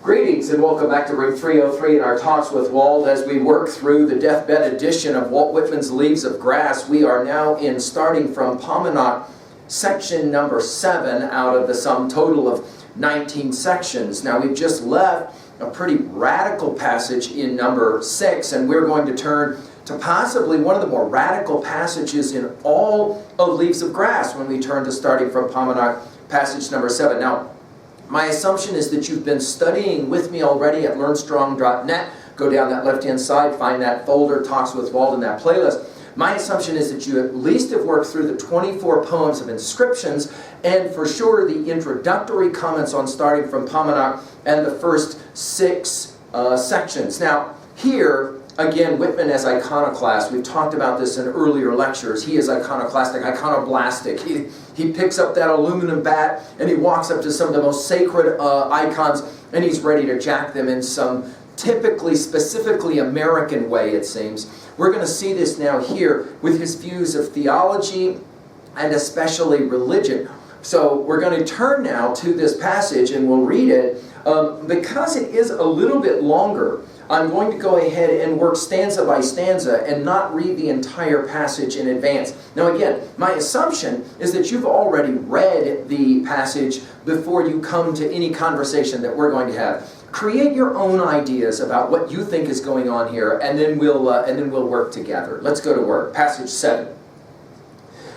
Greetings and welcome back to Room 303 in our Talks with Walt as we work through the deathbed edition of Walt Whitman's Leaves of Grass. We are now starting from Paumanok, section number 7 out of the sum total of 19 sections. Now we've just left a pretty radical passage in number 6, and we're going to turn to possibly one of the more radical passages in all of Leaves of Grass when we turn to starting from Paumanok, passage number 7. Now, my assumption is that you've been studying with me already at learnstrong.net. Go down that left-hand side, find that folder, Talks with Walt, in that playlist. My assumption is that you at least have worked through the 24 poems of inscriptions, and for sure the introductory comments on starting from Paumanok and the first 6 sections. Now, here, again, Whitman as iconoclast. We've talked about this in earlier lectures. He is iconoclastic, iconoblastic. He picks up that aluminum bat and he walks up to some of the most sacred icons and he's ready to jack them in some typically, specifically American way, it seems. We're going to see this now here with his views of theology and especially religion. So we're going to turn now to this passage and we'll read it. Because it is a little bit longer, I'm going to go ahead and work stanza by stanza and not read the entire passage in advance. Now again, my assumption is that you've already read the passage before you come to any conversation that we're going to have. Create your own ideas about what you think is going on here, and then we'll work together. Let's go to work. Passage 7.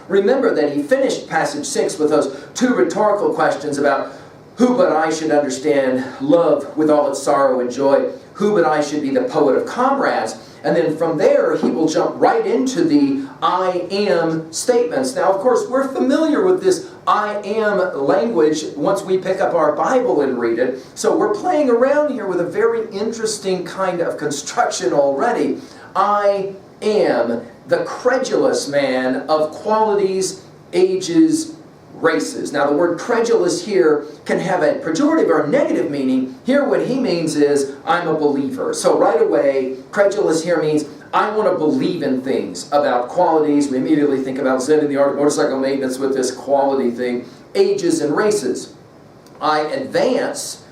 Remember that he finished passage 6 with those 2 rhetorical questions about who but I should understand love with all its sorrow and joy? Who but I should be the poet of comrades? And then from there, he will jump right into the I am statements. Now, of course, we're familiar with this I am language once we pick up our Bible and read it. So we're playing around here with a very interesting kind of construction already. I am the credulous man of qualities, ages, races. Now the word credulous here can have a pejorative or a negative meaning. Here what he means is, I'm a believer. So right away, credulous here means, I want to believe in things about qualities. We immediately think about Zen and the Art of Motorcycle Maintenance with this quality thing. Ages and races. I advance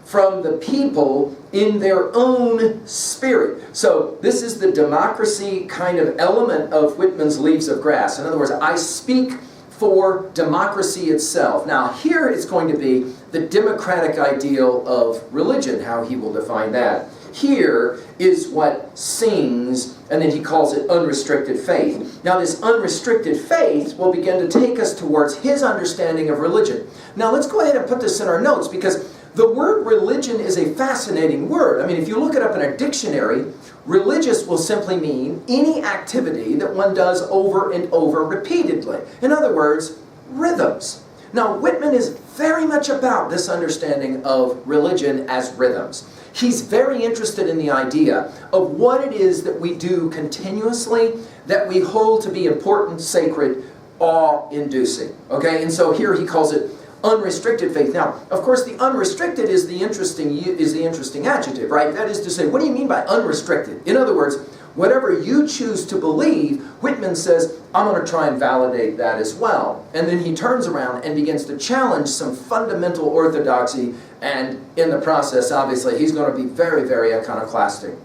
from the people in their own spirit. So this is the democracy kind of element of Whitman's Leaves of Grass. In other words, I speak for democracy itself. Now here it's going to be the democratic ideal of religion, how he will define that. Here is what sings, and then he calls it unrestricted faith. Now this unrestricted faith will begin to take us towards his understanding of religion. Now let's go ahead and put this in our notes, because the word religion is a fascinating word. I mean, if you look it up in a dictionary, religious will simply mean any activity that one does over and over repeatedly. In other words, rhythms. Now, Whitman is very much about this understanding of religion as rhythms. He's very interested in the idea of what it is that we do continuously that we hold to be important, sacred, awe-inducing. Okay, and so here he calls it unrestricted faith. Now, of course, the unrestricted is the interesting adjective, right? That is to say, what do you mean by unrestricted? In other words, whatever you choose to believe, Whitman says, I'm going to try and validate that as well. And then he turns around and begins to challenge some fundamental orthodoxy, and in the process, obviously, he's going to be very, very iconoclastic.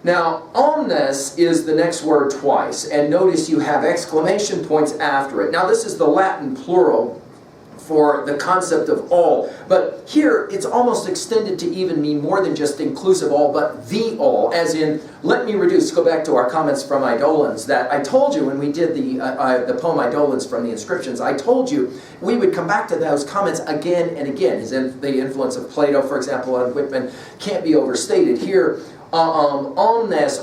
Now, omnes is the next word twice, and notice you have exclamation points after it. Now, this is the Latin plural for the concept of all. But here, it's almost extended to even mean more than just inclusive all, but the all, as in, let me reduce, go back to our comments from Eidolons, that I told you when we did the poem Eidolons from the inscriptions, I told you we would come back to those comments again and again. The influence of Plato, for example, on Whitman can't be overstated. Here, omnes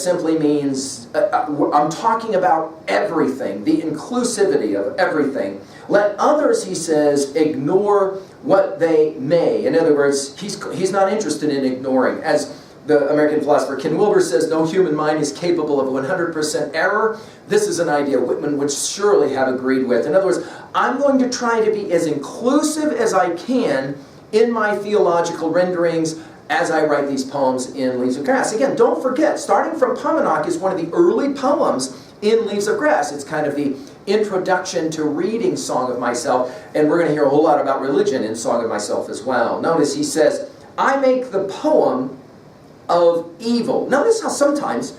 simply means, I'm talking about everything, the inclusivity of everything. Let others, he says, ignore what they may. In other words, he's not interested in ignoring. As the American philosopher Ken Wilber says, no human mind is capable of 100% error. This is an idea Whitman would surely have agreed with. In other words, I'm going to try to be as inclusive as I can in my theological renderings as I write these poems in Leaves of Grass. Again, don't forget, starting from Paumanok is one of the early poems in Leaves of Grass. It's kind of the introduction to reading Song of Myself, and we're going to hear a whole lot about religion in Song of Myself as well. Notice he says, I make the poem of evil. Notice how sometimes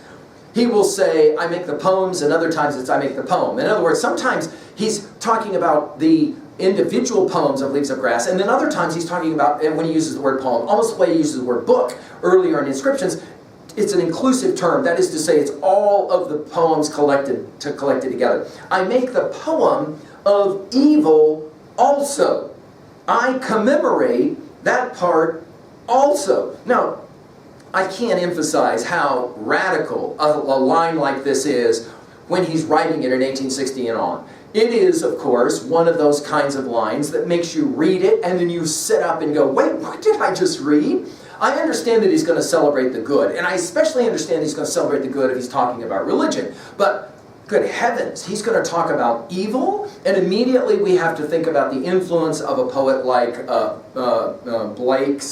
he will say, I make the poems, and other times it's I make the poem. In other words, sometimes he's talking about the individual poems of Leaves of Grass, and then other times he's talking about, and when he uses the word poem, almost the way he uses the word book earlier in inscriptions, it's an inclusive term. That is to say, it's all of the poems collected together. I make the poem of evil also. I commemorate that part also. Now, I can't emphasize how radical a line like this is when he's writing it in 1860 and on. It is, of course, one of those kinds of lines that makes you read it and then you sit up and go, wait, what did I just read? I understand that he's going to celebrate the good, and I especially understand he's going to celebrate the good if he's talking about religion. But good heavens, he's going to talk about evil, and immediately we have to think about the influence of a poet like Blake's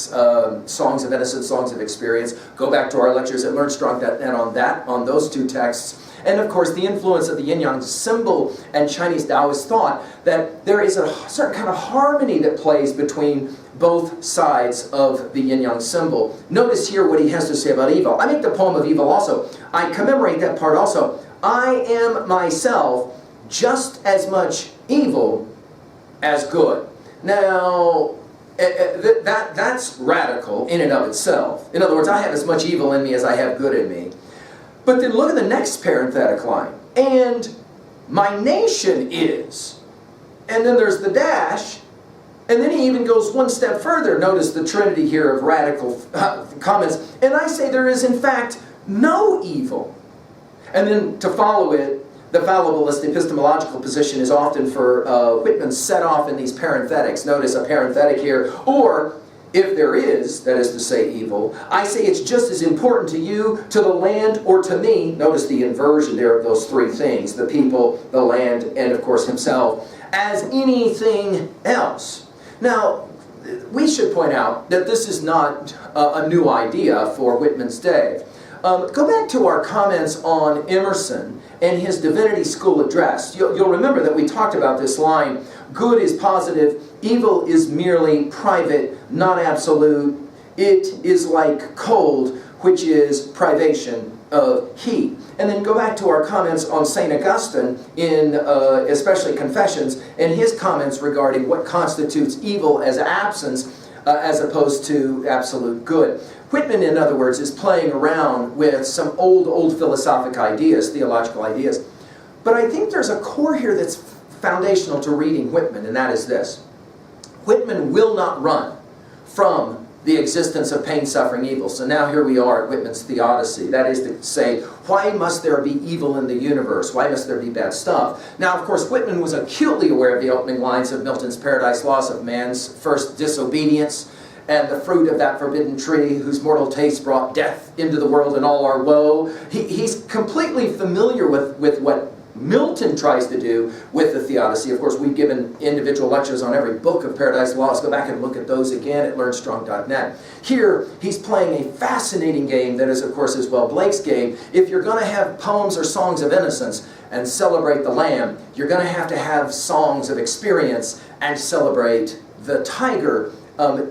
Songs of Innocence, Songs of Experience. Go back to our lectures at LearnStrong.net on those two texts. And of course, the influence of the yin-yang symbol and Chinese Taoist thought that there is a certain kind of harmony that plays between both sides of the yin-yang symbol. Notice here what he has to say about evil. I make the poem of evil also. I commemorate that part also. I am myself just as much evil as good. Now, that's radical in and of itself. In other words, I have as much evil in me as I have good in me. But then look at the next parenthetic line. And my nation is. And then there's the dash. And then he even goes one step further. Notice the trinity here of radical comments. And I say there is in fact no evil. And then to follow it, the fallibilist epistemological position is often for Whitman set off in these parenthetics. Notice a parenthetic here. Or, if there is, that is to say evil, I say it's just as important to you, to the land, or to me. Notice the inversion there of those three things. The people, the land, and of course himself. As anything else. Now, we should point out that this is not a new idea for Whitman's day. Go back to our comments on Emerson and his Divinity School address. You'll remember that we talked about this line, good is positive, evil is merely private, not absolute. It is like cold, which is privation of heat. And then go back to our comments on St. Augustine in especially Confessions and his comments regarding what constitutes evil as absence as opposed to absolute good. Whitman, in other words, is playing around with some old philosophic ideas, theological ideas. But I think there's a core here that's foundational to reading Whitman, and that is this. Whitman will not run from the existence of pain, suffering, evil. So now here we are at Whitman's theodicy. That is to say, why must there be evil in the universe? Why must there be bad stuff? Now, of course, Whitman was acutely aware of the opening lines of Milton's Paradise Lost of man's first disobedience, and the fruit of that forbidden tree, whose mortal taste brought death into the world and all our woe. He's completely familiar with what Milton tries to do with the theodicy. Of course, we've given individual lectures on every book of Paradise Lost. Go back and look at those again at LearnStrong.net. Here, he's playing a fascinating game that is, of course, as well Blake's game. If you're going to have poems or songs of innocence and celebrate the Lamb, you're going to have songs of experience and celebrate the tiger.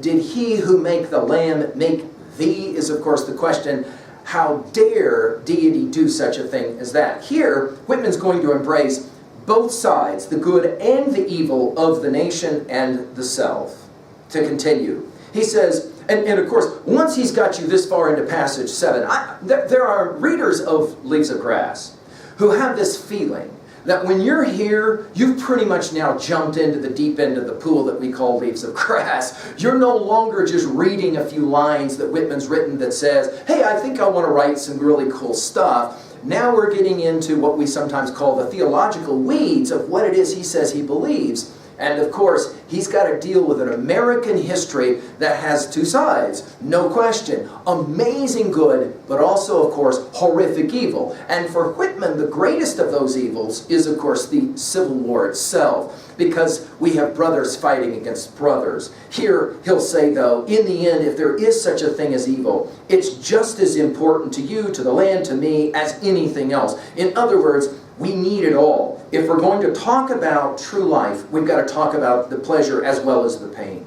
Did he who make the lamb make thee, is of course the question. How dare deity do such a thing as that? Here, Whitman's going to embrace both sides, the good and the evil of the nation and the self. To continue, he says, and of course, once he's got you this far into passage 7, there are readers of Leaves of Grass who have this feeling that when you're here, you've pretty much now jumped into the deep end of the pool that we call Leaves of Grass. You're no longer just reading a few lines that Whitman's written that says, hey, I think I want to write some really cool stuff. Now we're getting into what we sometimes call the theological weeds of what it is he says he believes. And of course, he's got to deal with an American history that has two sides, no question. Amazing good, but also, of course, horrific evil. And for Whitman, the greatest of those evils is, of course, the Civil War itself, because we have brothers fighting against brothers. Here, he'll say, though, in the end, if there is such a thing as evil, it's just as important to you, to the land, to me, as anything else. In other words, we need it all. If we're going to talk about true life, we've got to talk about the pleasure as well as the pain.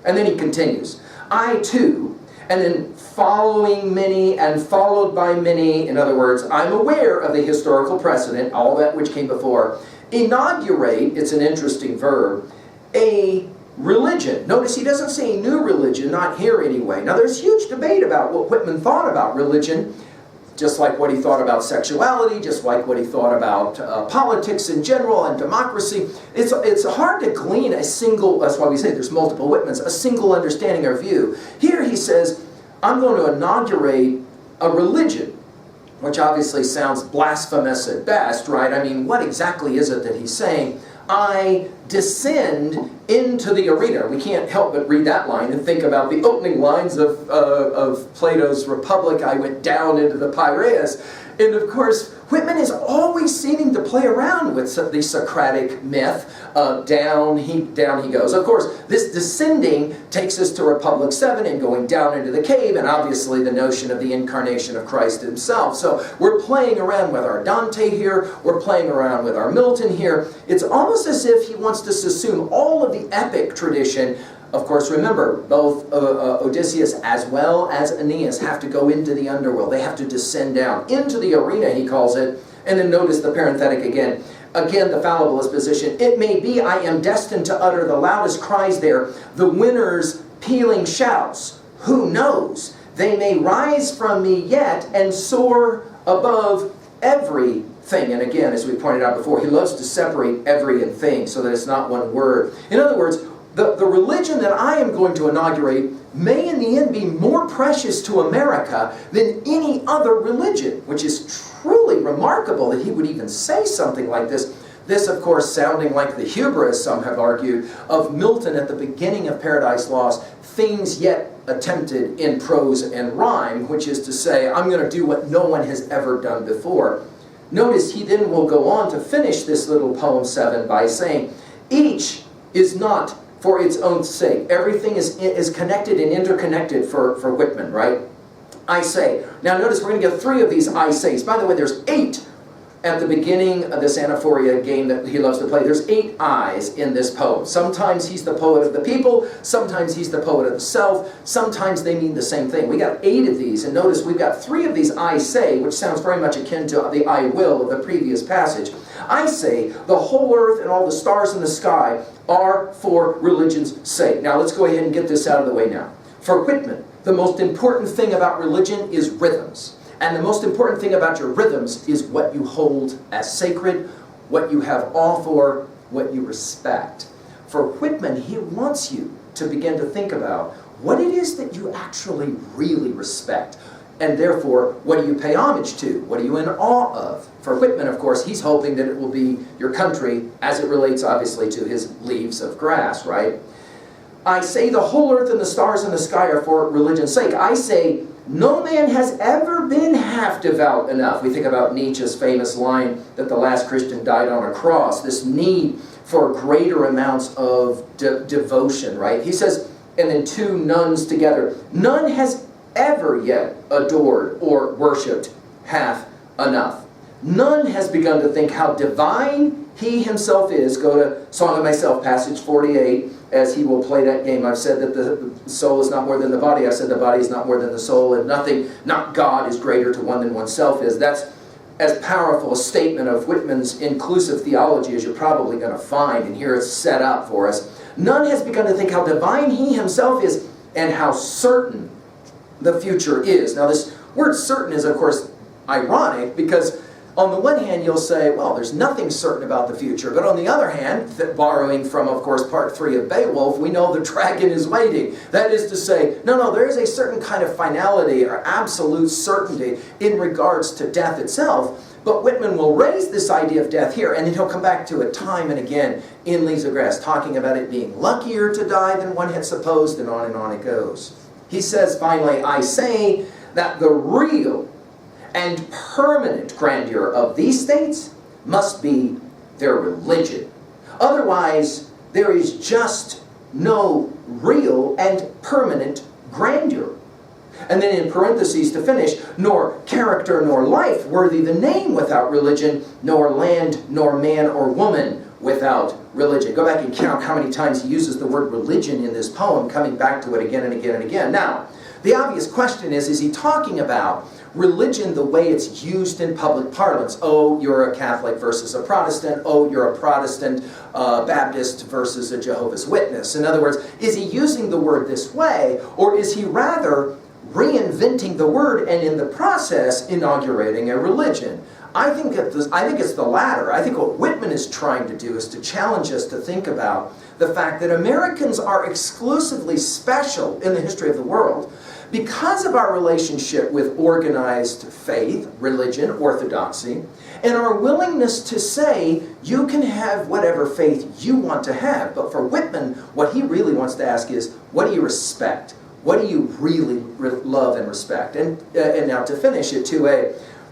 And then he continues, I too, and then following many and followed by many, in other words, I'm aware of the historical precedent, all that which came before, inaugurate, it's an interesting verb, a religion. Notice he doesn't say new religion, not here anyway. Now there's huge debate about what Whitman thought about religion, just like what he thought about sexuality, just like what he thought about politics in general and democracy. It's hard to glean a single, that's why we say there's multiple Whitmans, a single understanding or view. Here he says, I'm going to inaugurate a religion, which obviously sounds blasphemous at best, right? I mean, what exactly is it that he's saying? I descend into the arena. We can't help but read that line and think about the opening lines of Plato's Republic. I went down into the Piraeus. And of course, Whitman is always seeming to play around with the Socratic myth. Down he goes. Of course, this descending takes us to Republic 7 and going down into the cave, and obviously the notion of the incarnation of Christ himself. So we're playing around with our Dante here. We're playing around with our Milton here. It's almost as if he wants to assume all of the epic tradition. Of course, remember, both Odysseus as well as Aeneas have to go into the underworld. They have to descend down into the arena, he calls it. And then notice the parenthetic again. Again, the fallibilist position. It may be I am destined to utter the loudest cries there, the winner's pealing shouts. Who knows? They may rise from me yet and soar above everything. And again, as we pointed out before, he loves to separate every and thing so that it's not one word. In other words, the religion that I am going to inaugurate may in the end be more precious to America than any other religion, which is truly remarkable that he would even say something like this. This, of course, sounding like the hubris, some have argued, of Milton at the beginning of Paradise Lost, things yet attempted in prose and rhyme, which is to say, I'm going to do what no one has ever done before. Notice he then will go on to finish this little poem 7 by saying, each is not for its own sake. Everything is connected and interconnected for Whitman, right? I say. Now notice we're going to get 3 of these I says. By the way, there's 8 at the beginning of this anaphoria game that he loves to play. There's 8 I's in this poem. Sometimes he's the poet of the people, sometimes he's the poet of the self, sometimes they mean the same thing. We got 8 of these, and notice we've got 3 of these I say, which sounds very much akin to the I will of the previous passage. I say, the whole earth and all the stars in the sky are for religion's sake. Now let's go ahead and get this out of the way now. For Whitman, the most important thing about religion is rhythms. And the most important thing about your rhythms is what you hold as sacred, what you have awe for, what you respect. For Whitman, he wants you to begin to think about what it is that you actually really respect. And therefore, what do you pay homage to? What are you in awe of? For Whitman, of course, he's hoping that it will be your country as it relates, obviously, to his leaves of grass, right? I say the whole earth and the stars in the sky are for religion's sake. I say no man has ever been half devout enough. We think about Nietzsche's famous line that the last Christian died on a cross, this need for greater amounts of devotion, right? He says, and then 2 nuns together, none has ever yet adored or worshipped half enough. None has begun to think how divine he himself is. Go to Song of Myself, passage 48, as he will play that game. I've said that the soul is not more than the body. I've said the body is not more than the soul, and nothing, not God, is greater to one than oneself is. That's as powerful a statement of Whitman's inclusive theology as you're probably going to find, and here it's set up for us. None has begun to think how divine he himself is and how certain the future is. Now this word certain is, of course, ironic because on the one hand you'll say, well, there's nothing certain about the future. But on the other hand, borrowing from, of course, part 3 of Beowulf, we know the dragon is waiting. That is to say, no, there is a certain kind of finality or absolute certainty in regards to death itself. But Whitman will raise this idea of death here, and then he'll come back to it time and again in Leaves of Grass, talking about it being luckier to die than one had supposed, and on it goes. He says, finally, I say that the real and permanent grandeur of these states must be their religion. Otherwise, there is just no real and permanent grandeur. And then in parentheses to finish, nor character nor life worthy the name without religion, nor land nor man or woman without religion. Go back and count how many times he uses the word religion in this poem, coming back to it again and again and again. Now, the obvious question is he talking about religion the way it's used in public parlance? Oh, you're a Catholic versus a Protestant. Oh, you're a Protestant Baptist versus a Jehovah's Witness. In other words, is he using the word this way, or is he rather reinventing the word and in the process inaugurating a religion? I think it's the latter. I think what Whitman is trying to do is to challenge us to think about the fact that Americans are exclusively special in the history of the world because of our relationship with organized faith, religion, orthodoxy, and our willingness to say, you can have whatever faith you want to have. But for Whitman, what he really wants to ask is, what do you respect? What do you really love and respect? And now to finish it,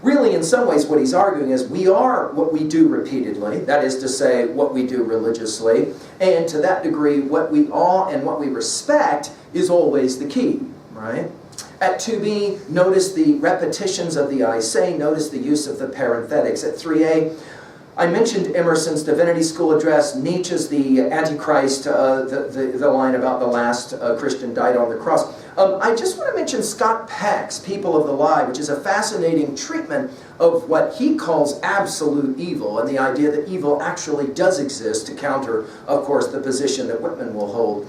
really in some ways what he's arguing is we are what we do repeatedly, that is to say, what we do religiously, and to that degree, what we awe and what we respect is always the key. Right? At 2b, notice the repetitions of the I say, notice the use of the parenthetics. At 3a, I mentioned Emerson's Divinity School address, Nietzsche's The Antichrist, the line about the last Christian died on the cross. I just want to mention Scott Peck's People of the Lie, which is a fascinating treatment of what he calls absolute evil, and the idea that evil actually does exist to counter, of course, the position that Whitman will hold.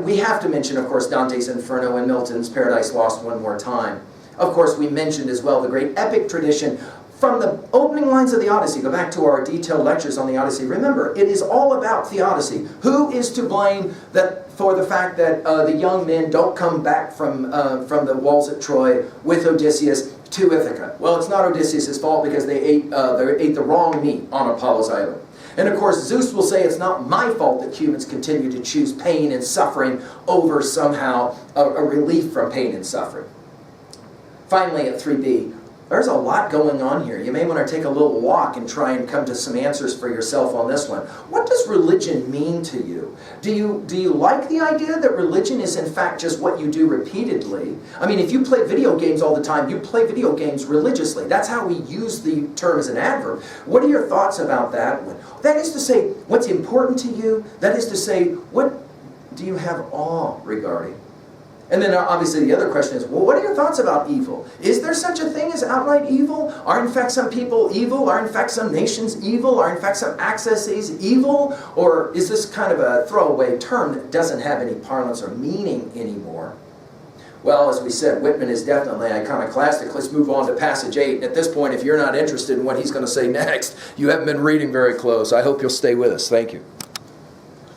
We have to mention, of course, Dante's Inferno and Milton's Paradise Lost one more time. Of course, we mentioned as well the great epic tradition from the opening lines of the Odyssey. Go back to our detailed lectures on the Odyssey. Remember, it is all about theodicy. Who is to blame for the fact that the young men don't come back from the walls at Troy with Odysseus to Ithaca? Well, it's not Odysseus' fault because they ate the wrong meat on Apollo's island. And of course, Zeus will say it's not my fault that humans continue to choose pain and suffering over somehow a relief from pain and suffering. Finally, at 3b, there's a lot going on here. You may want to take a little walk and try and come to some answers for yourself on this one. What does religion mean to you? Do you like the idea that religion is in fact just what you do repeatedly? I mean, if you play video games all the time, you play video games religiously. That's how we use the term as an adverb. What are your thoughts about that? That is to say, what's important to you? That is to say, what do you have awe regarding? And then obviously the other question is, well, what are your thoughts about evil? Is there such a thing as outright evil? Are in fact some people evil? Are in fact some nations evil? Are in fact some accesses evil? Or is this kind of a throwaway term that doesn't have any parlance or meaning anymore? Well, as we said, Whitman is definitely iconoclastic. Let's move on to passage 8. And at this point, if you're not interested in what he's going to say next, you haven't been reading very close. I hope you'll stay with us. Thank you.